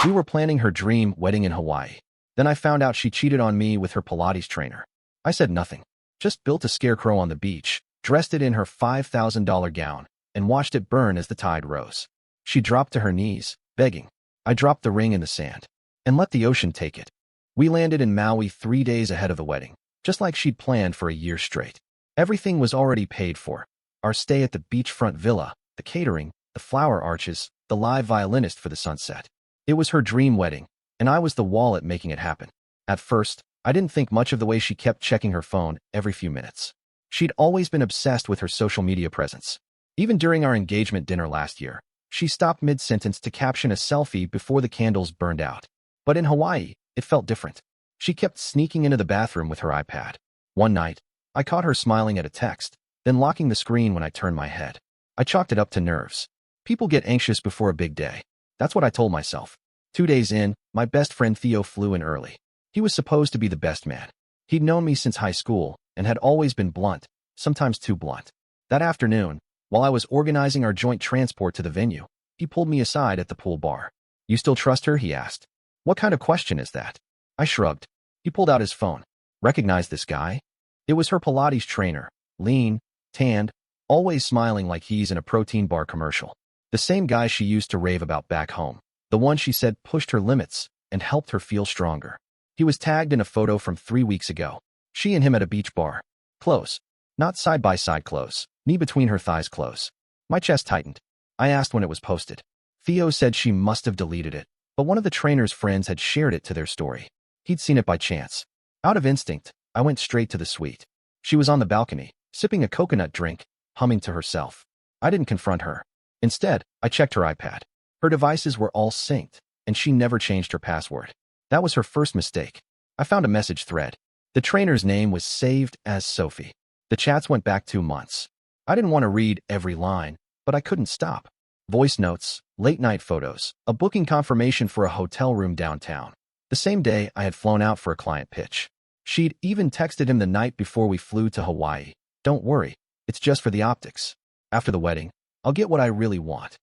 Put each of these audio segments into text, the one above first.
We were planning her dream wedding in Hawaii. Then I found out she cheated on me with her Pilates trainer. I said nothing, just built a scarecrow on the beach, dressed it in her $5,000 gown, and watched it burn as the tide rose. She dropped to her knees, begging. I dropped the ring in the sand and let the ocean take it. We landed in Maui 3 days ahead of the wedding, just like she'd planned for a year straight. Everything was already paid for. Our stay at the beachfront villa, the catering, the flower arches, the live violinist for the sunset. It was her dream wedding, and I was the wallet making it happen. At first, I didn't think much of the way she kept checking her phone every few minutes. She'd always been obsessed with her social media presence. Even during our engagement dinner last year, she stopped mid-sentence to caption a selfie before the candles burned out. But in Hawaii, it felt different. She kept sneaking into the bathroom with her iPad. One night, I caught her smiling at a text, then locking the screen when I turned my head. I chalked it up to nerves. People get anxious before a big day. That's what I told myself. 2 days in, my best friend Theo flew in early. He was supposed to be the best man. He'd known me since high school and had always been blunt, sometimes too blunt. That afternoon, while I was organizing our joint transport to the venue, he pulled me aside at the pool bar. "You still trust her?" he asked. "What kind of question is that?" I shrugged. He pulled out his phone. "Recognize this guy?" It was her Pilates trainer, lean, tanned, always smiling like he's in a protein bar commercial. The same guy she used to rave about back home. The one she said pushed her limits and helped her feel stronger. He was tagged in a photo from 3 weeks ago. She and him at a beach bar. Close. Not side-by-side close. Knee between her thighs close. My chest tightened. I asked when it was posted. Theo said she must have deleted it, but one of the trainer's friends had shared it to their story. He'd seen it by chance. Out of instinct, I went straight to the suite. She was on the balcony, sipping a coconut drink, humming to herself. I didn't confront her. Instead, I checked her iPad. Her devices were all synced, and she never changed her password. That was her first mistake. I found a message thread. The trainer's name was saved as Sophie. The chats went back 2 months. I didn't want to read every line, but I couldn't stop. Voice notes, late-night photos, a booking confirmation for a hotel room downtown. The same day, I had flown out for a client pitch. She'd even texted him the night before we flew to Hawaii. "Don't worry, it's just for the optics. After the wedding, I'll get what I really want."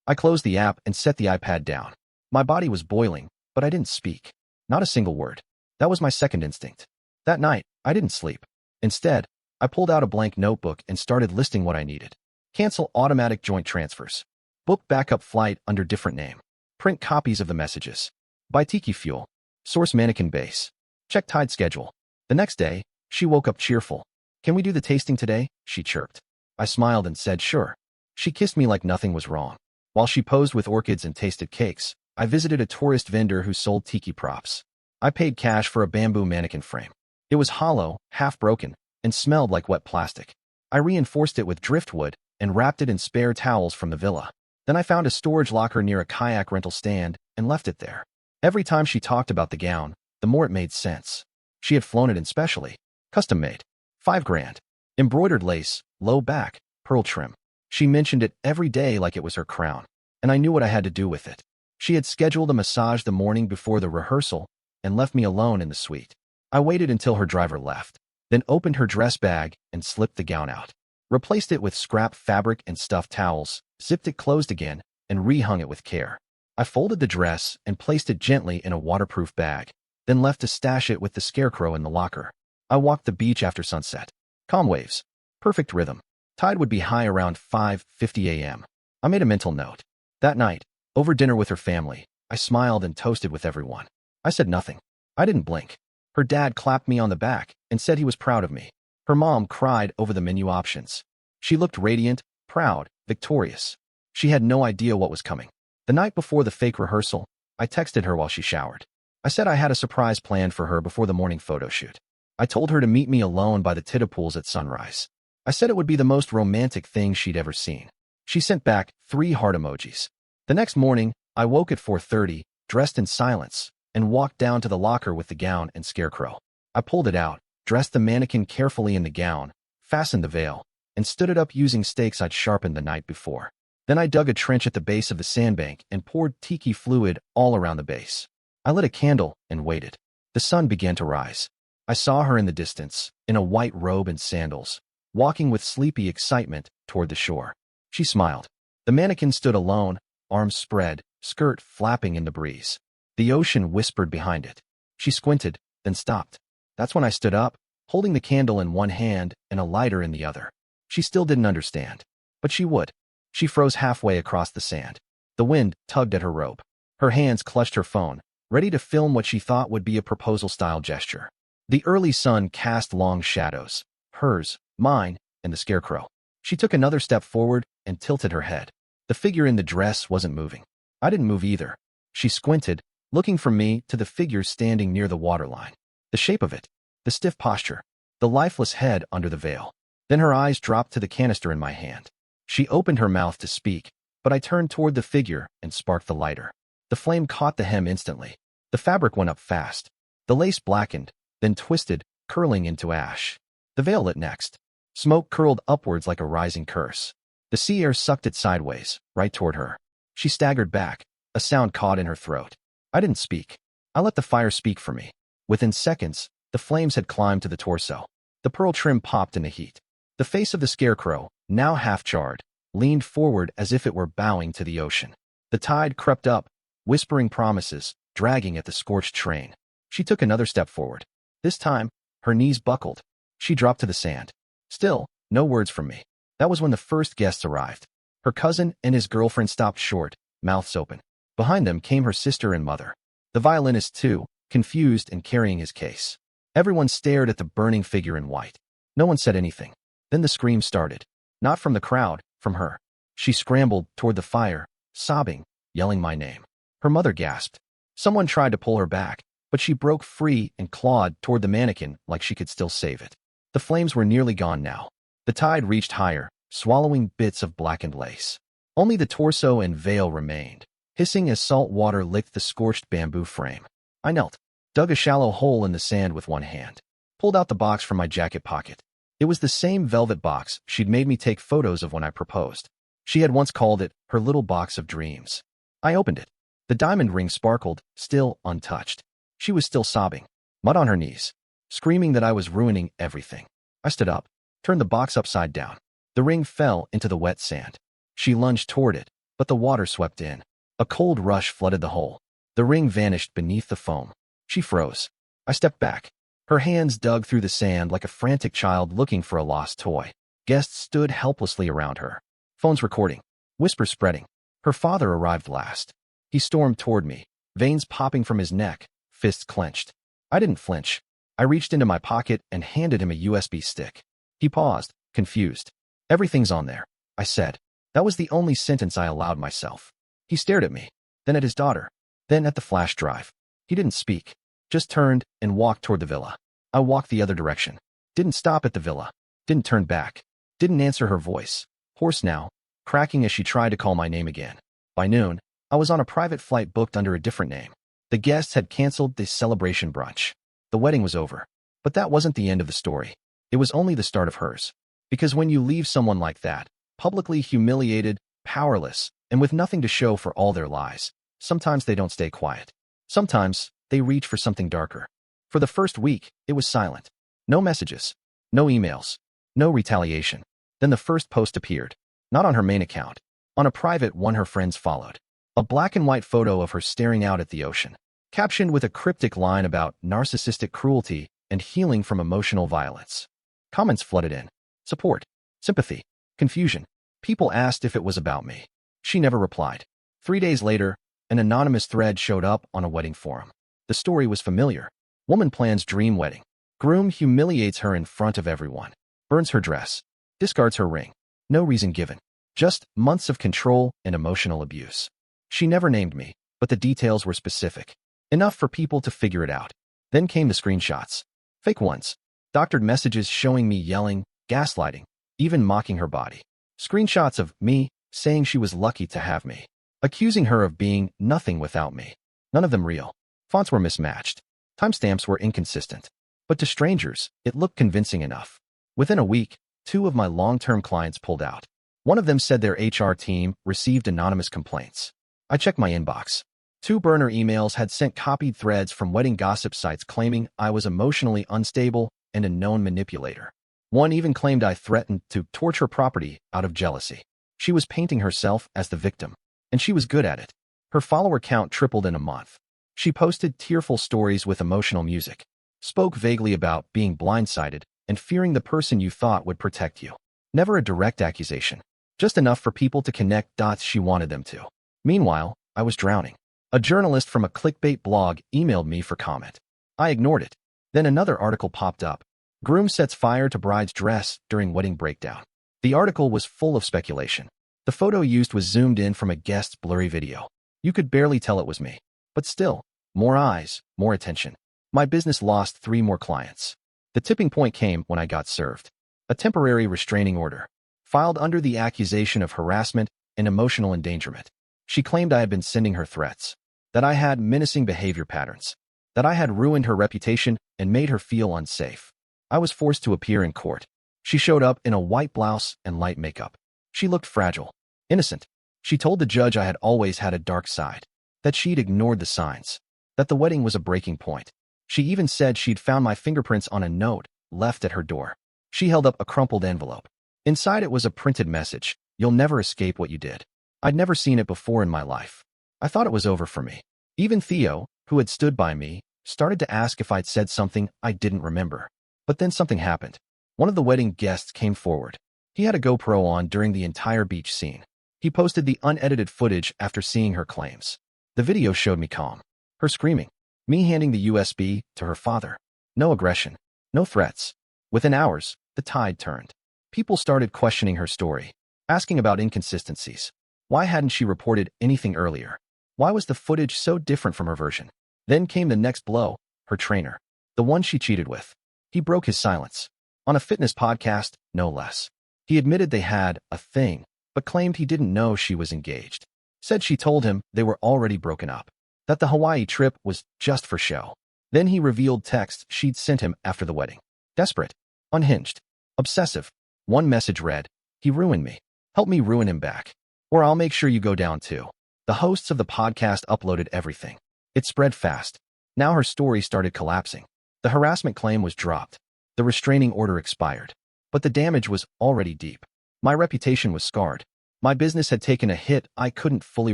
I closed the app and set the iPad down. My body was boiling, but I didn't speak. Not a single word. That was my second instinct. That night, I didn't sleep. Instead, I pulled out a blank notebook and started listing what I needed. Cancel automatic joint transfers. Book backup flight under different name. Print copies of the messages. Buy tiki fuel. Source mannequin base. Check tide schedule. The next day, she woke up cheerful. "Can we do the tasting today?" she chirped. I smiled and said sure. She kissed me like nothing was wrong. While she posed with orchids and tasted cakes, I visited a tourist vendor who sold tiki props. I paid cash for a bamboo mannequin frame. It was hollow, half broken, and smelled like wet plastic. I reinforced it with driftwood and wrapped it in spare towels from the villa. Then I found a storage locker near a kayak rental stand and left it there. Every time she talked about the gown, the more it made sense. She had flown it in specially. Custom made. $5,000. Embroidered lace, low back, pearl trim. She mentioned it every day like it was her crown, and I knew what I had to do with it. She had scheduled a massage the morning before the rehearsal and left me alone in the suite. I waited until her driver left, then opened her dress bag and slipped the gown out. Replaced it with scrap fabric and stuffed towels, zipped it closed again, and rehung it with care. I folded the dress and placed it gently in a waterproof bag, then left to stash it with the scarecrow in the locker. I walked the beach after sunset. Calm waves. Perfect rhythm. Tide would be high around 5:50 a.m. I made a mental note. That night, over dinner with her family, I smiled and toasted with everyone. I said nothing. I didn't blink. Her dad clapped me on the back and said he was proud of me. Her mom cried over the menu options. She looked radiant, proud, victorious. She had no idea what was coming. The night before the fake rehearsal, I texted her while she showered. I said I had a surprise planned for her before the morning photo shoot. I told her to meet me alone by the Tidapools at sunrise. I said it would be the most romantic thing she'd ever seen. She sent back 3 heart emojis. The next morning, I woke at 4:30, dressed in silence, and walked down to the locker with the gown and scarecrow. I pulled it out, dressed the mannequin carefully in the gown, fastened the veil, and stood it up using stakes I'd sharpened the night before. Then I dug a trench at the base of the sandbank and poured tiki fluid all around the base. I lit a candle and waited. The sun began to rise. I saw her in the distance, in a white robe and sandals, walking with sleepy excitement toward the shore. She smiled. The mannequin stood alone, arms spread, skirt flapping in the breeze. The ocean whispered behind it. She squinted, then stopped. That's when I stood up, holding the candle in one hand and a lighter in the other. She still didn't understand. But she would. She froze halfway across the sand. The wind tugged at her robe. Her hands clutched her phone, ready to film what she thought would be a proposal-style gesture. The early sun cast long shadows. Hers, mine, and the Scarecrow. She took another step forward and tilted her head. The figure in the dress wasn't moving. I didn't move either. She squinted, looking from me to the figure standing near the waterline. The shape of it, the stiff posture, the lifeless head under the veil. Then her eyes dropped to the canister in my hand. She opened her mouth to speak, but I turned toward the figure and sparked the lighter. The flame caught the hem instantly. The fabric went up fast. The lace blackened, then twisted, curling into ash. The veil lit next. Smoke curled upwards like a rising curse. The sea air sucked it sideways, right toward her. She staggered back, a sound caught in her throat. I didn't speak. I let the fire speak for me. Within seconds, the flames had climbed to the torso. The pearl trim popped in the heat. The face of the Scarecrow, now half-charred, leaned forward as if it were bowing to the ocean. The tide crept up, whispering promises, dragging at the scorched train. She took another step forward. This time, her knees buckled. She dropped to the sand. Still, no words from me. That was when the first guests arrived. Her cousin and his girlfriend stopped short, mouths open. Behind them came her sister and mother. The violinist, too, confused and carrying his case. Everyone stared at the burning figure in white. No one said anything. Then the scream started. Not from the crowd, from her. She scrambled toward the fire, sobbing, yelling my name. Her mother gasped. Someone tried to pull her back, but she broke free and clawed toward the mannequin like she could still save it. The flames were nearly gone now. The tide reached higher, swallowing bits of blackened lace. Only the torso and veil remained, hissing as salt water licked the scorched bamboo frame. I knelt, dug a shallow hole in the sand with one hand, pulled out the box from my jacket pocket. It was the same velvet box she'd made me take photos of when I proposed. She had once called it her little box of dreams. I opened it. The diamond ring sparkled, still untouched. She was still sobbing, mud on her knees, screaming that I was ruining everything. I stood up, turned the box upside down. The ring fell into the wet sand. She lunged toward it, but the water swept in. A cold rush flooded the hole. The ring vanished beneath the foam. She froze. I stepped back. Her hands dug through the sand like a frantic child looking for a lost toy. Guests stood helplessly around her. Phones recording. Whispers spreading. Her father arrived last. He stormed toward me, veins popping from his neck, fists clenched. I didn't flinch. I reached into my pocket and handed him a USB stick. He paused, confused. Everything's on there, I said. That was the only sentence I allowed myself. He stared at me, then at his daughter, then at the flash drive. He didn't speak, just turned and walked toward the villa. I walked the other direction. Didn't stop at the villa. Didn't turn back. Didn't answer her voice. Hoarse now, cracking as she tried to call my name again. By noon, I was on a private flight booked under a different name. The guests had canceled the celebration brunch. The wedding was over. But that wasn't the end of the story. It was only the start of hers. Because when you leave someone like that, publicly humiliated, powerless, and with nothing to show for all their lies, sometimes they don't stay quiet. Sometimes they reach for something darker. For the first week, it was silent. No messages. No emails. No retaliation. Then the first post appeared. Not on her main account. On a private one her friends followed. A black and white photo of her staring out at the ocean. Captioned with a cryptic line about narcissistic cruelty and healing from emotional violence. Comments flooded in. Support. Sympathy. Confusion. People asked if it was about me. She never replied. 3 days later, an anonymous thread showed up on a wedding forum. The story was familiar. Woman plans dream wedding. Groom humiliates her in front of everyone. Burns her dress. Discards her ring. No reason given. Just months of control and emotional abuse. She never named me, but the details were specific. Enough for people to figure it out. Then came the screenshots. Fake ones. Doctored messages showing me yelling, gaslighting, even mocking her body. Screenshots of me saying she was lucky to have me. Accusing her of being nothing without me. None of them real. Fonts were mismatched. Timestamps were inconsistent. But to strangers, it looked convincing enough. Within a week, 2 of my long-term clients pulled out. One of them said their HR team received anonymous complaints. I checked my inbox. 2 burner emails had sent copied threads from wedding gossip sites claiming I was emotionally unstable and a known manipulator. One even claimed I threatened to torture property out of jealousy. She was painting herself as the victim, and she was good at it. Her follower count tripled in a month. She posted tearful stories with emotional music, spoke vaguely about being blindsided and fearing the person you thought would protect you. Never a direct accusation, just enough for people to connect dots she wanted them to. Meanwhile, I was drowning. A journalist from a clickbait blog emailed me for comment. I ignored it. Then another article popped up. Groom sets fire to bride's dress during wedding breakdown. The article was full of speculation. The photo used was zoomed in from a guest's blurry video. You could barely tell it was me. But still, more eyes, more attention. My business lost 3 more clients. The tipping point came when I got served. A temporary restraining order, filed under the accusation of harassment and emotional endangerment. She claimed I had been sending her threats, that I had menacing behavior patterns, that I had ruined her reputation and made her feel unsafe. I was forced to appear in court. She showed up in a white blouse and light makeup. She looked fragile, innocent. She told the judge I had always had a dark side, that she'd ignored the signs, that the wedding was a breaking point. She even said she'd found my fingerprints on a note left at her door. She held up a crumpled envelope. Inside it was a printed message: "You'll never escape what you did." I'd never seen it before in my life. I thought it was over for me. Even Theo, who had stood by me, started to ask if I'd said something I didn't remember. But then something happened. One of the wedding guests came forward. He had a GoPro on during the entire beach scene. He posted the unedited footage after seeing her claims. The video showed me calm, her screaming, me handing the USB to her father. No aggression, no threats. Within hours, the tide turned. People started questioning her story, asking about inconsistencies. Why hadn't she reported anything earlier? Why was the footage so different from her version? Then came the next blow: her trainer, the one she cheated with. He broke his silence. On a fitness podcast, no less. He admitted they had a thing, but claimed he didn't know she was engaged. Said she told him they were already broken up, that the Hawaii trip was just for show. Then he revealed texts she'd sent him after the wedding. Desperate, unhinged, obsessive. One message read, "He ruined me. Help me ruin him back, or I'll make sure you go down too." The hosts of the podcast uploaded everything. It spread fast. Now her story started collapsing. The harassment claim was dropped. The restraining order expired. But the damage was already deep. My reputation was scarred. My business had taken a hit I couldn't fully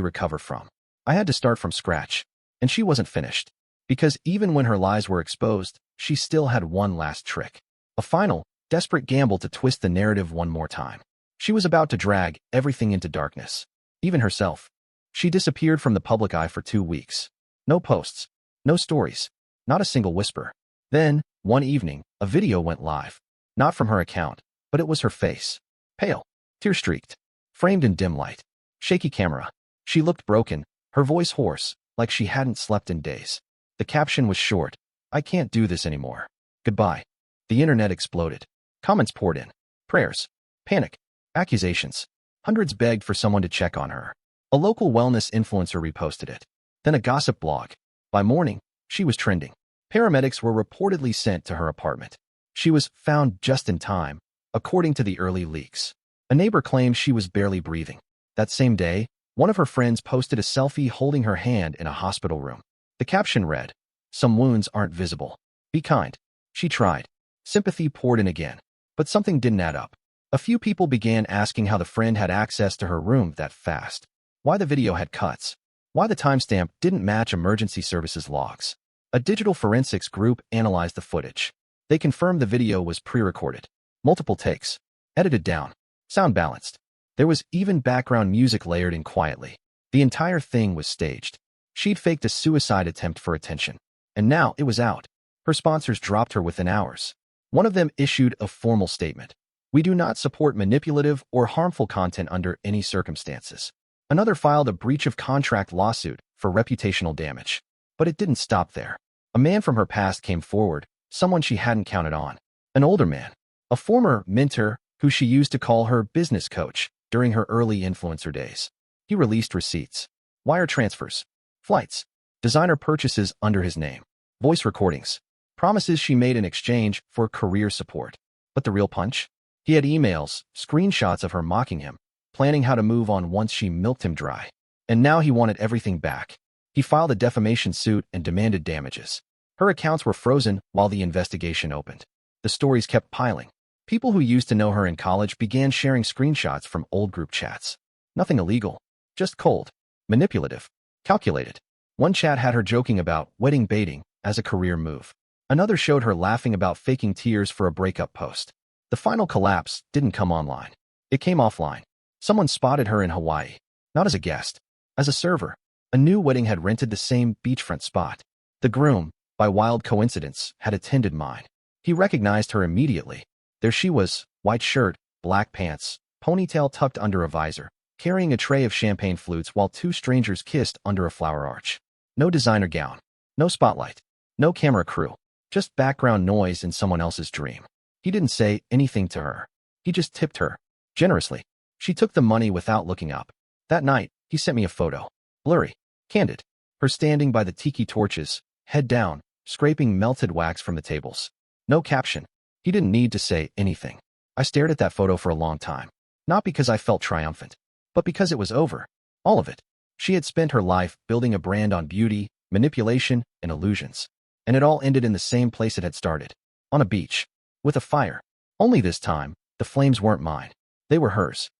recover from. I had to start from scratch. And she wasn't finished. Because even when her lies were exposed, she still had one last trick. A final, desperate gamble to twist the narrative one more time. She was about to drag everything into darkness. Even herself. She disappeared from the public eye for 2 weeks. No posts. No stories. Not a single whisper. Then, one evening, a video went live. Not from her account, but it was her face. Pale, tear-streaked, framed in dim light. Shaky camera. She looked broken, her voice hoarse, like she hadn't slept in days. The caption was short: "I can't do this anymore. Goodbye." The internet exploded. Comments poured in. Prayers. Panic. Accusations. Hundreds begged for someone to check on her. A local wellness influencer reposted it. Then a gossip blog. By morning, she was trending. Paramedics were reportedly sent to her apartment. She was found just in time, according to the early leaks. A neighbor claimed she was barely breathing. That same day, one of her friends posted a selfie holding her hand in a hospital room. The caption read, "Some wounds aren't visible. Be kind." She tried. Sympathy poured in again. But something didn't add up. A few people began asking how the friend had access to her room that fast. Why the video had cuts. Why the timestamp didn't match emergency services logs. A digital forensics group analyzed the footage. They confirmed the video was pre-recorded. Multiple takes. Edited down. Sound balanced. There was even background music layered in quietly. The entire thing was staged. She'd faked a suicide attempt for attention. And now it was out. Her sponsors dropped her within hours. One of them issued a formal statement. "We do not support manipulative or harmful content under any circumstances." Another filed a breach of contract lawsuit for reputational damage. But it didn't stop there. A man from her past came forward, someone she hadn't counted on. An older man. A former mentor who she used to call her business coach during her early influencer days. He released receipts, wire transfers, flights, designer purchases under his name, voice recordings, promises she made in exchange for career support. But the real punch? He had emails, screenshots of her mocking him, planning how to move on once she milked him dry. And now he wanted everything back. He filed a defamation suit and demanded damages. Her accounts were frozen while the investigation opened. The stories kept piling. People who used to know her in college began sharing screenshots from old group chats. Nothing illegal, just cold, manipulative, calculated. One chat had her joking about wedding baiting as a career move. Another showed her laughing about faking tears for a breakup post. The final collapse didn't come online. It came offline. Someone spotted her in Hawaii, not as a guest, as a server. A new wedding had rented the same beachfront spot. The groom, by wild coincidence, had attended mine. He recognized her immediately. There she was, white shirt, black pants, ponytail tucked under a visor, carrying a tray of champagne flutes while two strangers kissed under a flower arch. No designer gown, no spotlight, no camera crew, just background noise in someone else's dream. He didn't say anything to her. He just tipped her, generously. She took the money without looking up. That night, he sent me a photo. Blurry, candid. Her standing by the tiki torches, head down, scraping melted wax from the tables. No caption. He didn't need to say anything. I stared at that photo for a long time. Not because I felt triumphant, but because it was over. All of it. She had spent her life building a brand on beauty, manipulation, and illusions. And it all ended in the same place it had started. On a beach. With a fire. Only this time, the flames weren't mine. They were hers.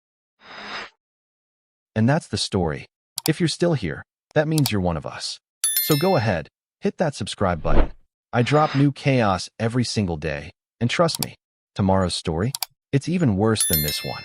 And that's the story. If you're still here, that means you're one of us. So go ahead, hit that subscribe button. I drop new chaos every single day. And trust me, tomorrow's story, it's even worse than this one.